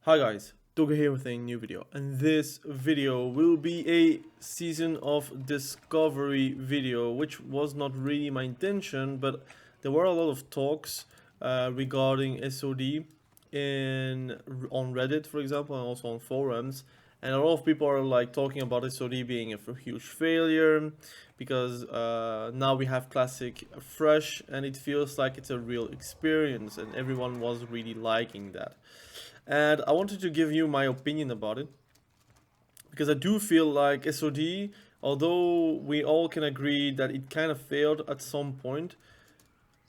Hi guys, Doga here with a new video, and this video will be a season of discovery video, which was not really my intention, but there were a lot of talks regarding SOD on Reddit, for example, and also on forums, and a lot of people are like talking about SOD being a huge failure because now we have Classic fresh, and it feels like it's a real experience, and everyone was really liking that. And I wanted to give you my opinion about it because I do feel like SOD, although we all can agree that it kind of failed at some point,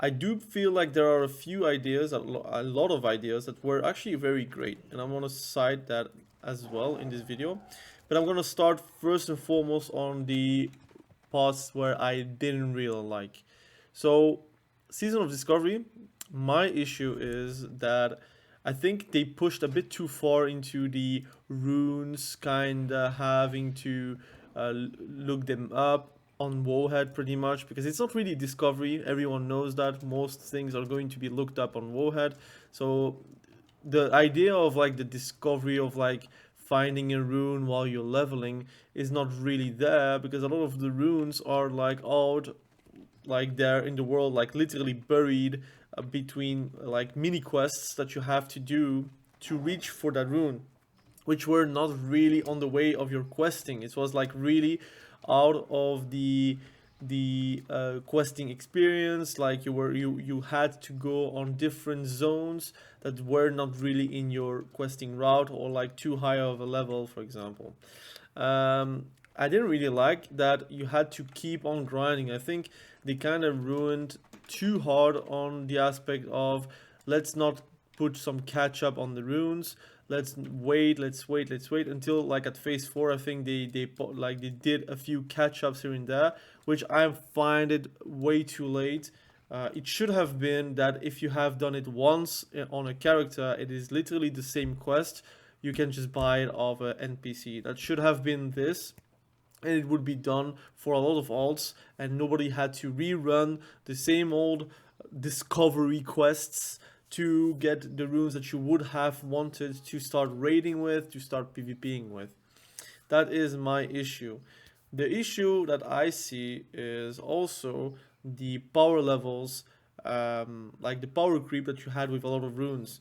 I do feel like there are a few ideas, a lot of ideas that were actually very great, and I want to cite that as well in this video. But I'm going to start first and foremost on the parts where I didn't really like. So, Season of Discovery, my issue is that I think they pushed a bit too far into the runes, kinda having to look them up on Wowhead pretty much, because it's not really discovery. Everyone knows that most things are going to be looked up on Wowhead. So the idea of like the discovery of like finding a rune while you're leveling is not really there, because a lot of the runes are like out, like they're in the world, like literally buried between like mini quests that you have to do to reach for that rune, which were not really on the way of your questing. It was like really out of the questing experience. Like you had to go on different zones that were not really in your questing route, or like too high of a level, for example. I didn't really like that you had to keep on grinding. I think they kind of ruined too hard on the aspect of let's not put some catch up on the runes. Let's wait until like at phase 4. I think they did a few catch ups here and there, which I find it way too late. It should have been that if you have done it once on a character, it is literally the same quest. You can just buy it off an NPC. That should have been this, and it would be done for a lot of alts, and nobody had to rerun the same old discovery quests to get the runes that you would have wanted to start raiding with, to start PvPing with. That is my issue. The issue that I see is also the power levels, like the power creep that you had with a lot of runes.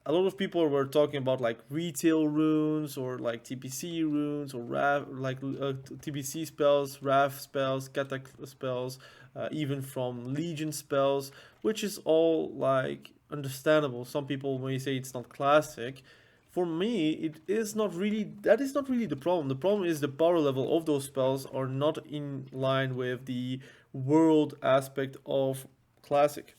A lot of people were talking about like retail runes, or like TPC runes, or TPC spells, RAF spells, Cataclysm spells, even from Legion spells, which is all like understandable. Some people may say it's not classic. For me, it is not really. That is not really the problem. The problem is the power level of those spells are not in line with the world aspect of classic.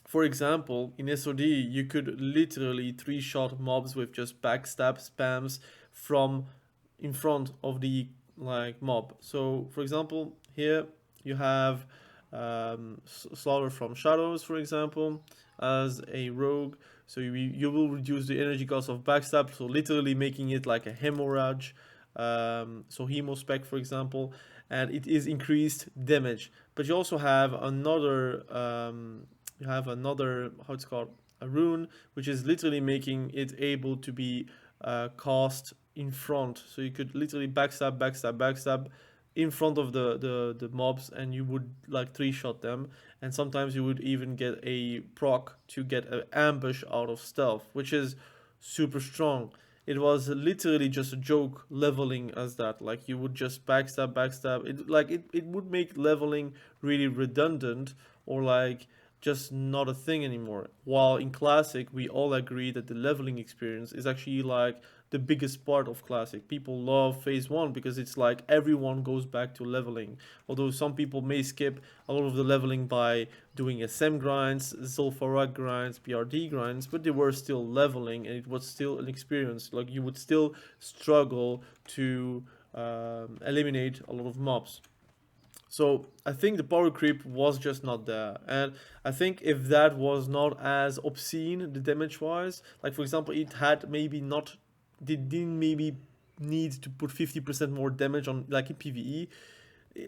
For example, in SOD, you could literally three-shot mobs with just backstab spams from in front of the like mob. So, for example, here you have Slaughter from Shadows, for example, as a rogue. So you will reduce the energy cost of backstab, so literally making it like a hemorrhage. So hemo spec, for example, and it is increased damage. But you also have another how it's called, a rune, which is literally making it able to be cast in front. So you could literally backstab in front of the mobs, and you would like three-shot them. And sometimes you would even get a proc to get an ambush out of stealth, which is super strong. It was literally just a joke leveling as that. Like you would just backstab. It would make leveling really redundant, or like just not a thing anymore. While in Classic, we all agree that the leveling experience is actually like the biggest part of Classic. People love Phase 1 because it's like everyone goes back to leveling. Although some people may skip a lot of the leveling by doing SM grinds, Zul'Farrak grinds, PRD grinds, but they were still leveling, and it was still an experience. Like you would still struggle to eliminate a lot of mobs. So I think the power creep was just not there, and I think if that was not as obscene, the damage wise, like for example, it had maybe not, they didn't maybe need to put 50% more damage on like in PVE.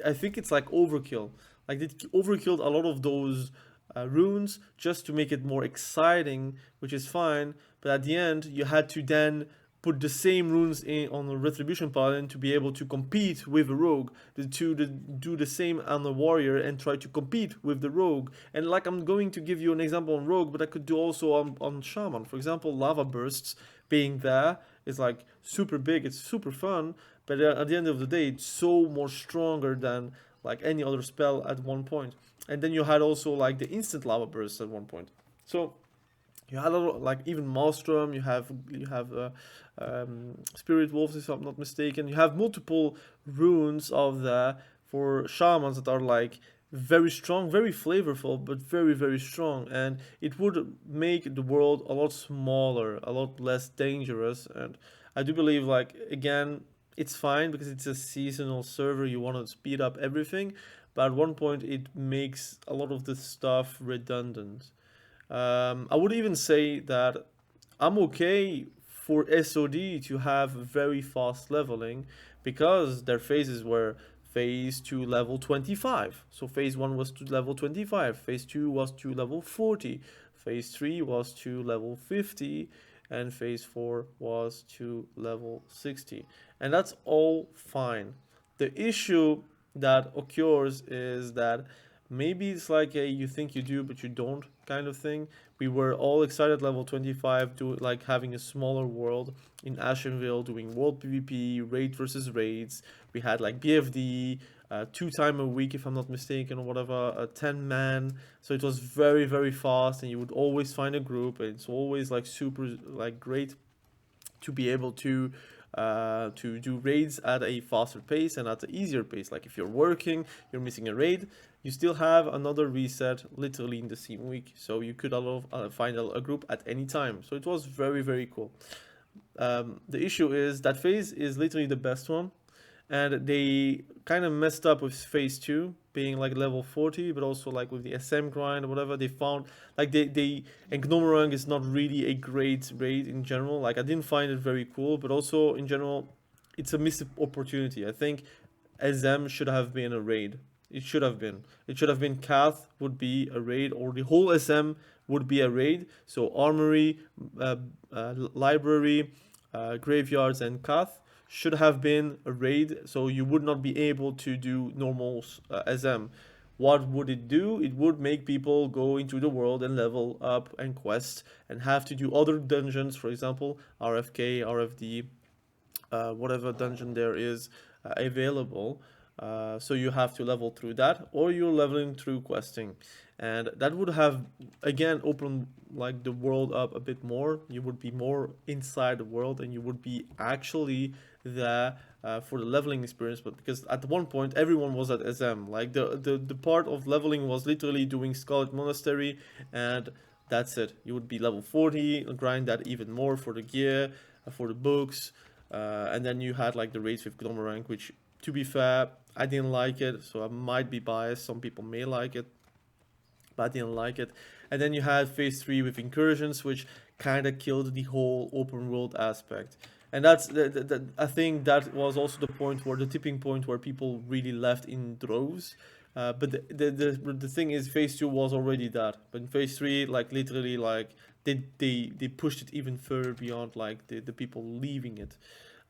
I think it's like overkill. Like they overkilled a lot of those runes just to make it more exciting, which is fine. but at the end you had to then put the same runes in on the retribution paladin to be able to compete with a rogue, do the same on the warrior and try to compete with the rogue. And like, I'm going to give you an example on rogue, but I could do also on shaman. For example, lava bursts being there is like super big, it's super fun, but at the end of the day it's so more stronger than like any other spell at one point. And then you had also like the instant lava bursts at one point. So you had a lot, like even Maelstrom, you have Spirit Wolves, if I'm not mistaken. You have multiple runes of there for shamans that are like very strong, very flavorful, but very, very strong. And it would make the world a lot smaller, a lot less dangerous. And I do believe, like, again, it's fine because it's a seasonal server, you want to speed up everything, but at one point it makes a lot of this stuff redundant. I would even say that I'm okay for SOD to have very fast leveling because their phases were phase to level 25. So phase 1 was to level 25, phase 2 was to level 40, phase 3 was to level 50, and phase 4 was to level 60. And that's all fine. The issue that occurs is that maybe it's like a you think you do but you don't kind of thing. We were all excited level 25 to like having a smaller world in Ashenville, doing world PvP, raid versus raids. We had like BFD, 2 times a week if I'm not mistaken, or whatever, a 10 man. So it was very, very fast, and you would always find a group, and it's always like super like great to be able to do raids at a faster pace and at an easier pace. Like if you're working, you're missing a raid, you still have another reset literally in the same week. So you could find a group at any time. So it was very, very cool. The issue is that phase is literally the best one. And they kind of messed up with phase 2 being like level 40, but also like with the SM grind or whatever. They found like and Gnomerang is not really a great raid in general. Like I didn't find it very cool, but also in general it's a missed opportunity. I think SM should have been a raid. It should have been Kath would be a raid, or the whole SM would be a raid. So armory, library, graveyards, and Kath should have been a raid, so you would not be able to do normal SM. What would it do? It would make people go into the world and level up and quest and have to do other dungeons, for example, RFK, RFD, whatever dungeon there is available. So you have to level through that, or you're leveling through questing. And that would have, again, opened like the world up a bit more. You would be more inside the world, and you would be actually there for the leveling experience. But because at one point everyone was at SM, like the part of leveling was literally doing Scarlet Monastery, and that's it. You would be level 40, grind that even more for the gear, for the books, and then you had like the raids with Gnomerang, which, to be fair, I didn't like it, so I might be biased. Some people may like it, but I didn't like it. And then you had phase 3 with incursions, which kind of killed the whole open world aspect. And that's I think that was also the tipping point where people really left in droves. But the thing is, phase 2 was already that. But in phase 3, like literally, like they pushed it even further beyond like the people leaving it.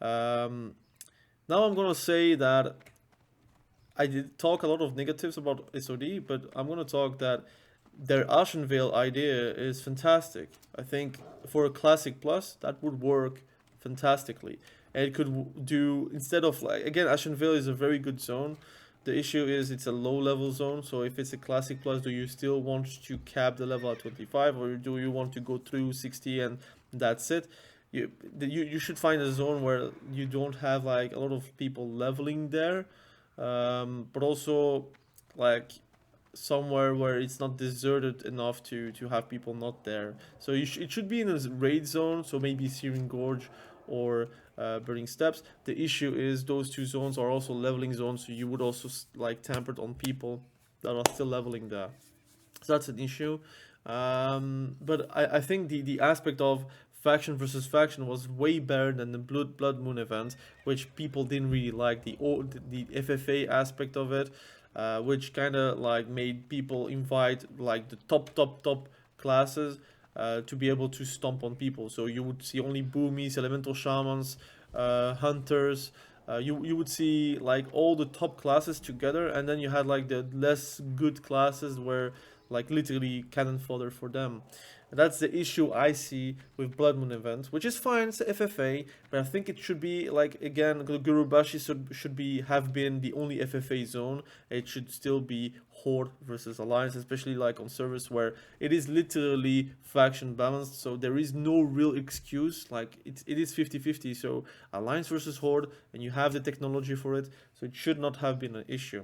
Now I'm gonna say that I did talk a lot of negatives about SOD, but I'm gonna talk that their Ashenvale idea is fantastic. I think for a Classic Plus, that would work fantastically. And it could do, instead of like, again, Ashenvale is a very good zone. The issue is it's a low level zone, so if it's a Classic Plus, do you still want to cap the level at 25, or do you want to go through 60 and that's it? You should find a zone where you don't have like a lot of people leveling there, but also like somewhere where it's not deserted enough to have people not there. So it should be in a raid zone, so maybe Searing Gorge or Burning Steps. The issue is those two zones are also leveling zones, so you would also like tampered on people that are still leveling there. So that's an issue. But I think the aspect of faction versus faction was way better than the Blood Moon event, which people didn't really like, the FFA aspect of it, which kind of like made people invite like the top classes, to be able to stomp on people. So you would see only boomies, elemental shamans, hunters. You would see like all the top classes together, and then you had like the less good classes where like literally cannon fodder for them. That's the issue I see with Blood Moon events, which is fine, it's FFA, but I think it should be like again, Gurubashi should be have been the only FFA zone. It should still be Horde versus Alliance, especially like on servers where it is literally faction balanced, so there is no real excuse. Like it is 50-50, so Alliance versus Horde, and you have the technology for it, so it should not have been an issue.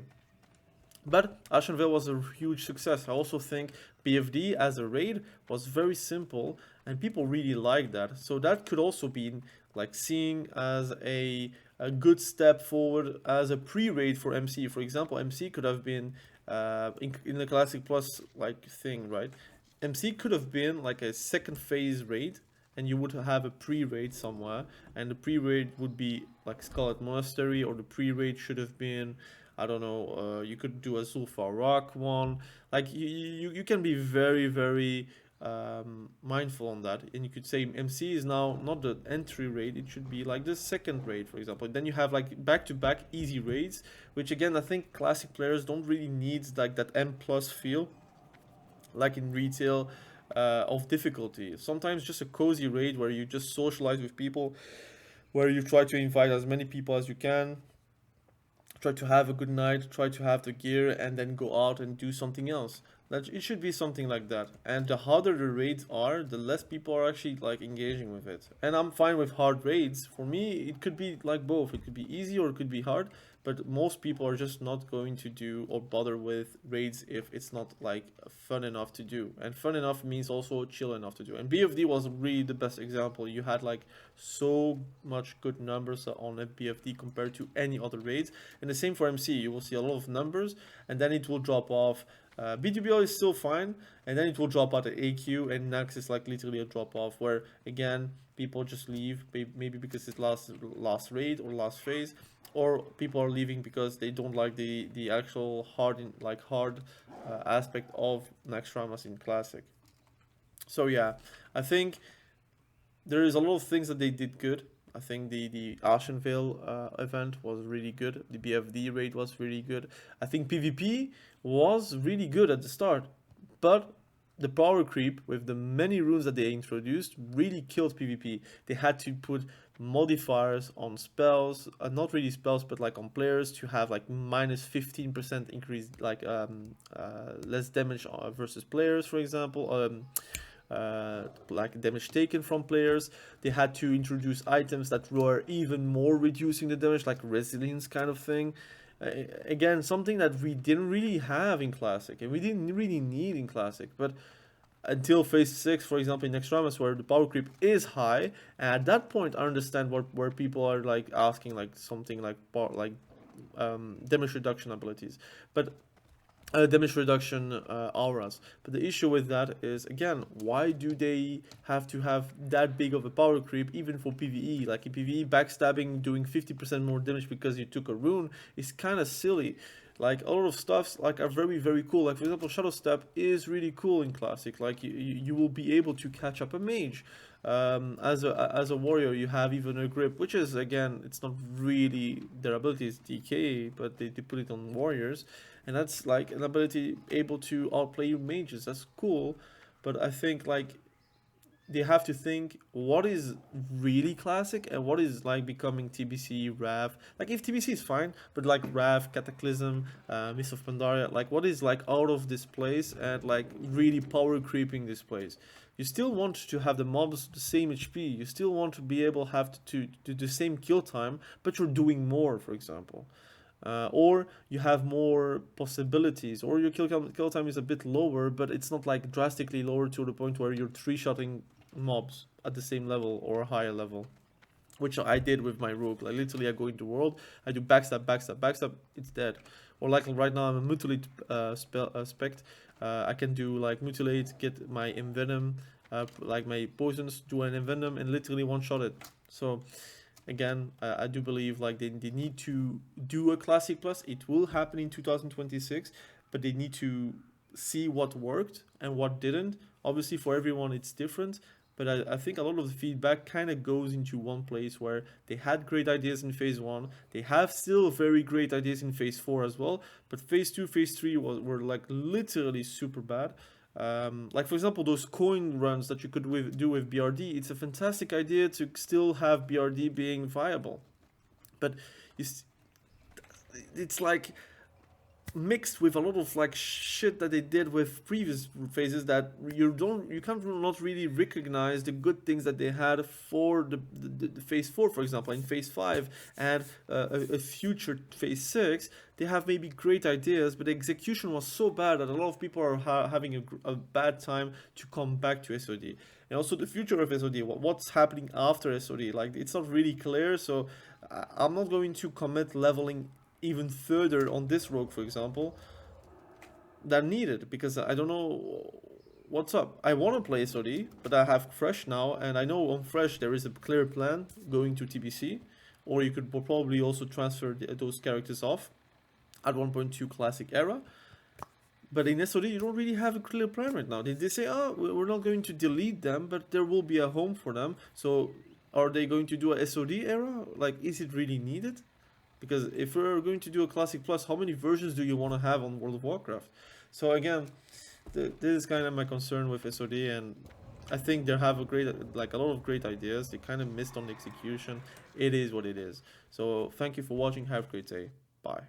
But Ashenvale was a huge success. I also think BFD as a raid was very simple, and people really liked that. So that could also be like seen as a good step forward as a pre-raid for MC. For example, MC could have been in the Classic Plus like thing, right? MC could have been like a second phase raid, and you would have a pre-raid somewhere, and the pre-raid would be like Scarlet Monastery, or the pre-raid should have been, I don't know, you could do a Zulfa Rock one. Like you can be very, very mindful on that, and you could say MC is now not the entry raid, it should be like the second raid, for example. Then you have like back-to-back easy raids, which again I think classic players don't really need like that M plus feel like in retail of difficulty. Sometimes just a cozy raid where you just socialize with people, where you try to invite as many people as you can, try to have a good night, try to have the gear, and then go out and do something else. That it should be something like that. And the harder the raids are, the less people are actually like engaging with it. And I'm fine with hard raids. For me, it could be like both. It could be easy or it could be hard. But most people are just not going to do or bother with raids if it's not like fun enough to do. And fun enough means also chill enough to do. And BFD was really the best example. You had like so much good numbers on a BFD compared to any other raids. And the same for MC. You will see a lot of numbers and then it will drop off. BTBL is still fine, and then it will drop out at AQ, and next is like literally a drop off where again people just leave, maybe because it's last raid or last phase, or people are leaving because they don't like the actual hard aspect of Naxxramas in Classic. So yeah, I think there is a lot of things that they did good. I think the Ashenvale event was really good. The BFD raid was really good. I think PvP was really good at the start, but the power creep with the many runes that they introduced really killed PvP. They had to put modifiers on spells, not really spells, but like on players to have like minus 15% increase, like less damage versus players, for example. Like damage taken from players. They had to introduce items that were even more reducing the damage, like resilience kind of thing. Again, something that we didn't really have in Classic, and we didn't really need in Classic. But until phase 6, for example, in Naxxramas, where the power creep is high, and at that point I understand where people are like asking like something like damage reduction abilities, but damage reduction auras. But the issue with that is, again, why do they have to have that big of a power creep even for PvE? Like in PvE, backstabbing, doing 50% more damage because you took a rune is kind of silly. Like a lot of stuffs like are very, very cool. Like for example, Shadow Step is really cool in Classic. Like you will be able to catch up a mage. As a warrior, you have even a grip, which is, again, it's not really their ability is DK, but they put it on warriors, and that's like an ability able to outplay mages. That's cool, but I think like they have to think what is really Classic and what is like becoming TBC, Rav. Like if TBC is fine, but like Rav, Cataclysm, Mist of Pandaria, like what is like out of this place and like really power creeping this place. You still want to have the mobs the same HP. You still want to be able to have to do the same kill time, but you're doing more, for example. Or you have more possibilities, or your kill time is a bit lower, but it's not like drastically lower to the point where you're three-shotting mobs at the same level or a higher level, which I did with my rogue. Like literally I go into world, I do backstab, backstab, backstab, it's dead. Or like right now I'm a mutilate spec. I can do like mutilate, get my envenom, like my poisons, do an envenom, and literally one-shot it. So again, I do believe like they need to do a Classic Plus. It will happen in 2026, but they need to see what worked and what didn't. Obviously, for everyone, it's different. But I think a lot of the feedback kind of goes into one place where they had great ideas in phase 1. They have still very great ideas in phase 4 as well. But phase 2, phase 3 were like literally super bad. Like, for example, those coin runs that you could do with BRD, it's a fantastic idea to still have BRD being viable. But it's like mixed with a lot of like shit that they did with previous phases that you can't not really recognize the good things that they had for the phase 4, for example. In phase 5 and a future phase 6, they have maybe great ideas, but the execution was so bad that a lot of people are having a bad time to come back to SOD. And also the future of SOD, what's happening after SOD, like it's not really clear. So I'm not going to commit leveling even further on this rogue, for example, than needed, because I don't know what's up. I want to play SOD, but I have Fresh now, and I know on Fresh there is a clear plan going to TBC, or you could probably also transfer those characters off at 1.2 Classic era. But in SOD, you don't really have a clear plan right now. They say, oh, we're not going to delete them, but there will be a home for them. So are they going to do a SOD era? Like, is it really needed? Because if we're going to do a Classic Plus, how many versions do you want to have on World of Warcraft? So again, this is kind of my concern with SOD, and I think they have a lot of great ideas. They kind of missed on the execution. It is what it is. So thank you for watching. Have a great day. Bye.